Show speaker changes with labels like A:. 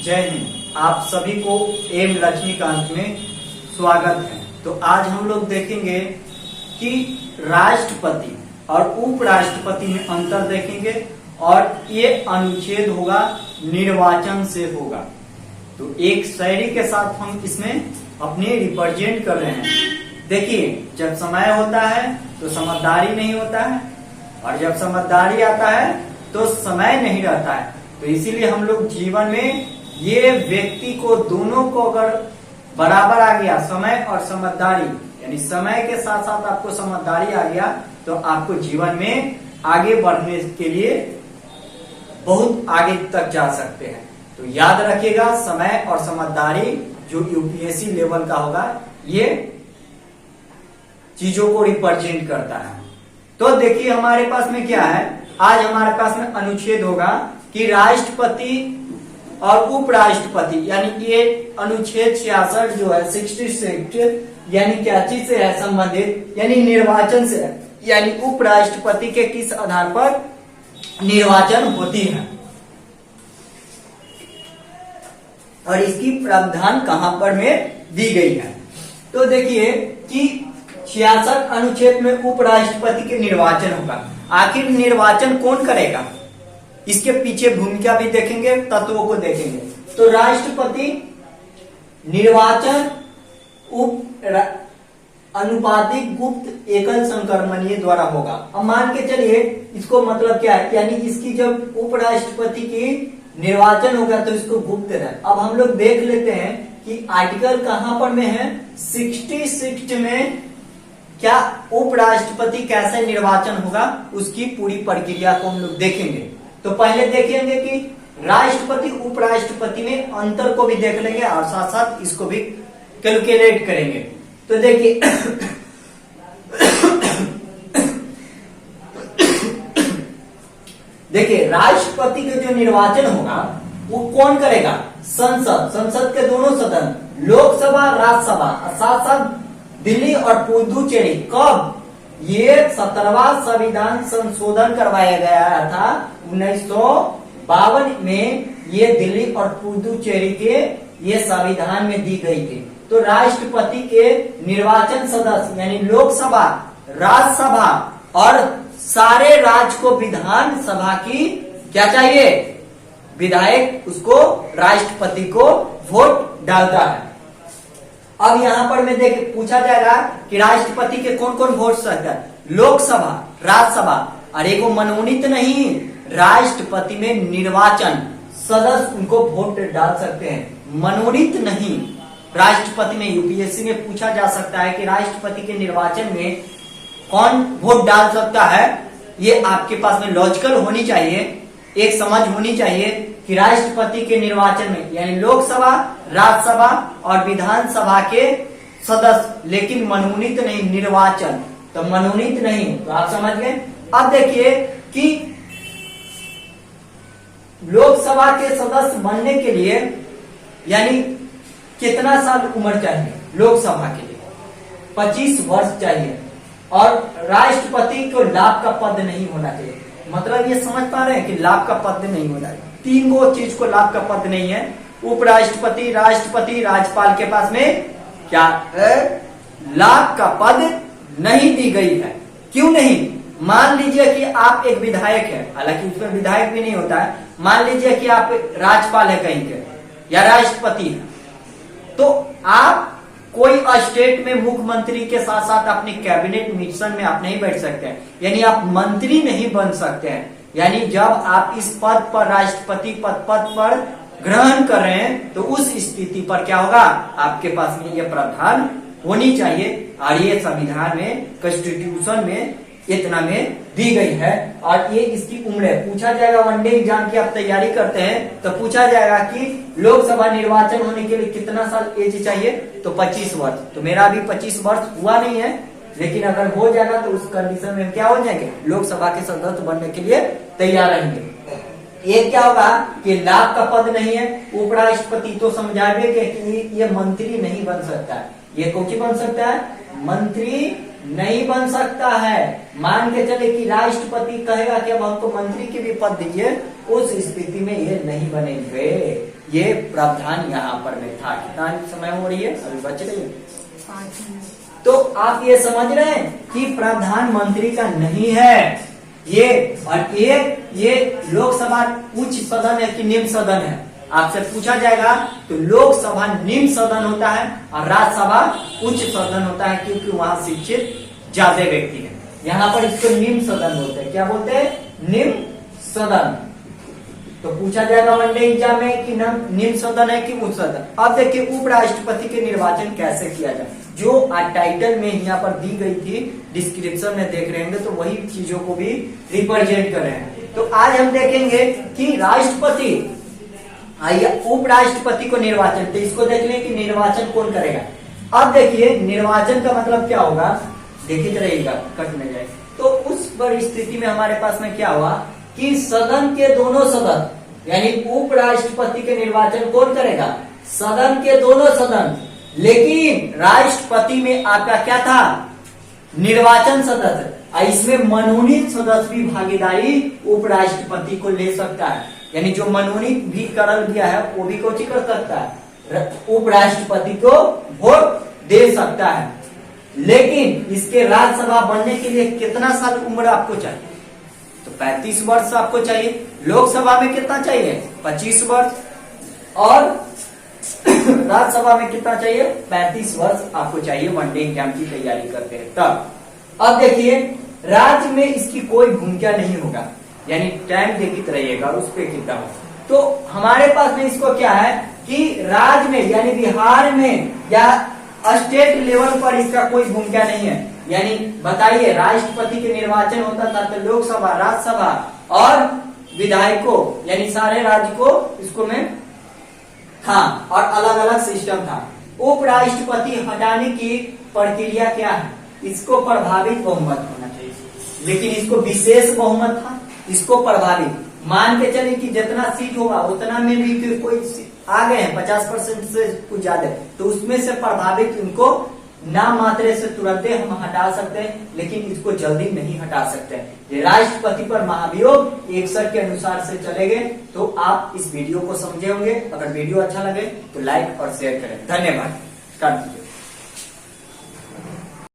A: जय हिंद। आप सभी को एम लक्ष्मीकांत में स्वागत है। तो आज हम लोग देखेंगे कि राष्ट्रपति और उपराष्ट्रपति में अंतर देखेंगे और ये अनुच्छेद होगा निर्वाचन से होगा। तो एक शायरी के साथ हम इसमें अपने रिप्रेजेंट कर रहे हैं। देखिए, जब समय होता है तो समझदारी नहीं होता है और जब समझदारी आता है तो समय नहीं रहता है। तो इसीलिए हम लोग जीवन में ये व्यक्ति को दोनों को अगर बराबर आ गया, समय और समझदारी, यानी समय के साथ साथ आपको समझदारी आ गया, तो आपको जीवन में आगे बढ़ने के लिए बहुत आगे तक जा सकते हैं। तो याद रखिएगा, समय और समझदारी जो यूपीएससी लेवल का होगा, ये चीजों को रिप्रेजेंट करता है। तो देखिए हमारे पास में क्या है, आज हमारे पास में अनुच्छेद होगा कि राष्ट्रपति और उपराष्ट्रपति, यानी ये अनुच्छेद 66 जो है 66, यानी क्या चीज से है संबंधित, यानी निर्वाचन से है। यानी उपराष्ट्रपति के किस आधार पर निर्वाचन होती है और इसकी प्रावधान कहां पर में दी गई है। तो देखिए कि 66 अनुच्छेद में उपराष्ट्रपति के निर्वाचन होगा। आखिर निर्वाचन कौन करेगा, इसके पीछे भूमिका भी देखेंगे, तत्वों को देखेंगे। तो राष्ट्रपति निर्वाचन अनुपातिक गुप्त एकल संक्रमणीय द्वारा होगा। अब मान के चलिए इसको मतलब क्या है, यानी इसकी जब उपराष्ट्रपति की निर्वाचन होगा तो इसको गुप्त है। अब हम लोग देख लेते हैं कि आर्टिकल कहां पर में है, 66 में क्या उपराष्ट्रपति कैसे निर्वाचन होगा, उसकी पूरी प्रक्रिया को हम लोग देखेंगे। तो पहले देखेंगे कि राष्ट्रपति उपराष्ट्रपति में अंतर को भी देख लेंगे और साथ साथ इसको भी कैलकुलेट करेंगे। तो देखिए देखिए राष्ट्रपति का जो निर्वाचन होगा वो कौन करेगा, संसद के दोनों सदन, लोकसभा राज्यसभा, साथ साथ दिल्ली और पुदुचेरी। कब ये 17वां संविधान संशोधन करवाया गया था 1952 में, ये दिल्ली और पुदुचेरी के ये संविधान में दी गई थी। तो राष्ट्रपति के निर्वाचन सदस्य यानी लोकसभा, राज्यसभा और सारे राज्य को विधानसभा की क्या चाहिए, विधायक उसको राष्ट्रपति को वोट डालता है। अब यहाँ पर मैं देख पूछा जाएगा कि राष्ट्रपति के कौन कौन वोट सकता है, लोकसभा, राज्यसभा, और एक मनोनीत नहीं, राष्ट्रपति में निर्वाचन सदस्य उनको वोट डाल सकते हैं, मनोनीत नहीं। राष्ट्रपति में यूपीएससी में पूछा जा सकता है कि राष्ट्रपति के निर्वाचन में कौन वोट डाल सकता है। ये आपके पास में लॉजिकल होनी चाहिए, एक समझ होनी चाहिए कि राष्ट्रपति के निर्वाचन में यानी लोकसभा, राज्यसभा और विधानसभा के सदस्य, लेकिन मनोनीत नहीं, निर्वाचन, तो मनोनीत नहीं, तो आप समझ गए। अब देखिए कि लोकसभा के सदस्य बनने के लिए यानी कितना साल उम्र चाहिए, लोकसभा के लिए 25 वर्ष चाहिए और राष्ट्रपति को लाभ का पद नहीं होना चाहिए। मतलब ये समझ पा रहे हैं कि लाभ का पद नहीं होना है, 3 गो चीज को लाभ का पद नहीं है। उपराष्ट्रपति, राष्ट्रपति, राज्यपाल के पास में क्या है, लाभ का पद नहीं दी गई है। क्यों नहीं, मान लीजिए कि आप एक विधायक है, हालांकि उसमें विधायक भी नहीं होता है, मान लीजिए कि आप राज्यपाल है कहीं के या राष्ट्रपति है, तो आप कोई स्टेट में मुख्यमंत्री के साथ साथ अपने कैबिनेट मिशन में आप नहीं बैठ सकते हैं, यानी आप मंत्री नहीं बन सकते हैं। यानी जब आप इस पद पर, राष्ट्रपति पद पर ग्रहण कर रहे हैं, तो उस स्थिति पर क्या होगा, आपके पास में यह प्रावधान होनी चाहिए और ये संविधान में, कॉन्स्टिट्यूशन में इतना में दी गई है। और ये इसकी उम्र है, पूछा जाएगा वनडे एग्जाम की आप तैयारी करते हैं तो पूछा जाएगा कि लोकसभा निर्वाचन होने के लिए कितना साल एज चाहिए, तो 25 वर्ष। तो मेरा अभी 25 वर्ष हुआ नहीं है, लेकिन अगर हो जाएगा तो उस कंडीशन में क्या हो जाएंगे, लोकसभा के सदस्य बनने के लिए तैयार रहेंगे। ये क्या होगा कि लाभ का पद नहीं है। उपराष्ट्रपति तो समझावे कि ये मंत्री नहीं बन सकता है, ये कौन बन सकता है, मंत्री नहीं बन सकता है। मान के चले कि राष्ट्रपति कहेगा कि अब हमको मंत्री के भी पद दीजिए, उस स्थिति में ये नहीं बनेंगे। ये प्रावधान यहाँ पर में था। कितना समय हो रही है, अभी बच रही है
B: 5 मिनट।
A: तो आप ये समझ रहे हैं कि प्रधानमंत्री का नहीं है ये, और ये लोकसभा उच्च सदन है कि निम्न सदन है, आपसे पूछा जाएगा तो लोकसभा निम्न सदन होता है और राज्यसभा उच्च सदन होता है, क्योंकि वहां शिक्षित ज्यादा व्यक्ति है। यहाँ पर इसको निम्न सदन बोलते हैं। क्या बोलते हैं? निम्न सदन। तो पूछा जाएगा वनडे एग्जाम में कि निम्न सदन है कि उच्च सदन। अब देखिए उपराष्ट्रपति के निर्वाचन कैसे किया जाए, जो टाइटल में यहाँ पर दी गई थी, डिस्क्रिप्शन में देख रहे होंगे, तो वही चीजों को भी रिप्रेजेंट कर रहे हैं। तो आज हम देखेंगे कि राष्ट्रपति आइए उपराष्ट्रपति को निर्वाचन, तो इसको देख लें कि निर्वाचन कौन करेगा। अब देखिए निर्वाचन का मतलब क्या होगा, देखिए रहेगा कट न जाए। तो उस परिस्थिति में हमारे पास में क्या हुआ कि सदन के दोनों सदन, यानी उपराष्ट्रपति के निर्वाचन कौन करेगा? सदन के दोनों सदन। लेकिन राष्ट्रपति में आपका क्या था? निर्वाचन सदस्य। इसमें मनोनीत सदस्य भी भागीदारी उपराष्ट्रपति को ले सकता है, यानी जो मनोनीत भी कर गया है वो भी कोची कर सकता है, उपराष्ट्रपति को वोट दे सकता है। लेकिन इसके राज्यसभा बनने के लिए कितना साल उम्र आपको चाहिए? तो 35 वर्ष आपको चाहिए। लोकसभा में कितना चाहिए? 25 वर्ष। और राज्यसभा में कितना चाहिए? 35 वर्ष आपको चाहिए वनडे एग्जाम की तैयारी करते हैं तब। अब देखिए राज्य में इसकी कोई भूमिका नहीं होगा, यानी टाइम देखते रहिएगा उस पे कितना हो। तो हमारे पास में इसको क्या है कि राज्य में यानी बिहार में या स्टेट लेवल पर इसका कोई भूमिका नहीं है। यानी बताइए राष्ट्रपति के निर्वाचन होता था तो लोकसभा, राज्यसभा और विधायकों यानी सारे राज्य को इसको में था और अलग अलग सिस्टम था। उपराष्ट्रपति हटाने की प्रक्रिया क्या है? इसको प्रभावित बहुमत होना चाहिए, लेकिन इसको विशेष बहुमत था, इसको प्रभावित मान के चले कि जितना सीट होगा उतना में भी फिर कोई आ गए हैं 50% से कुछ ज्यादा, तो उसमें से प्रभावित उनको नाम मात्रे से तुरंत हम हटा सकते हैं, लेकिन इसको जल्दी नहीं हटा सकते। ये राष्ट्रपति पर महाभियोग 61 के अनुसार से चलेंगे। तो आप इस वीडियो को समझे होंगे। अगर वीडियो अच्छा लगे तो लाइक और शेयर करें। धन्यवाद। कर दीजिए।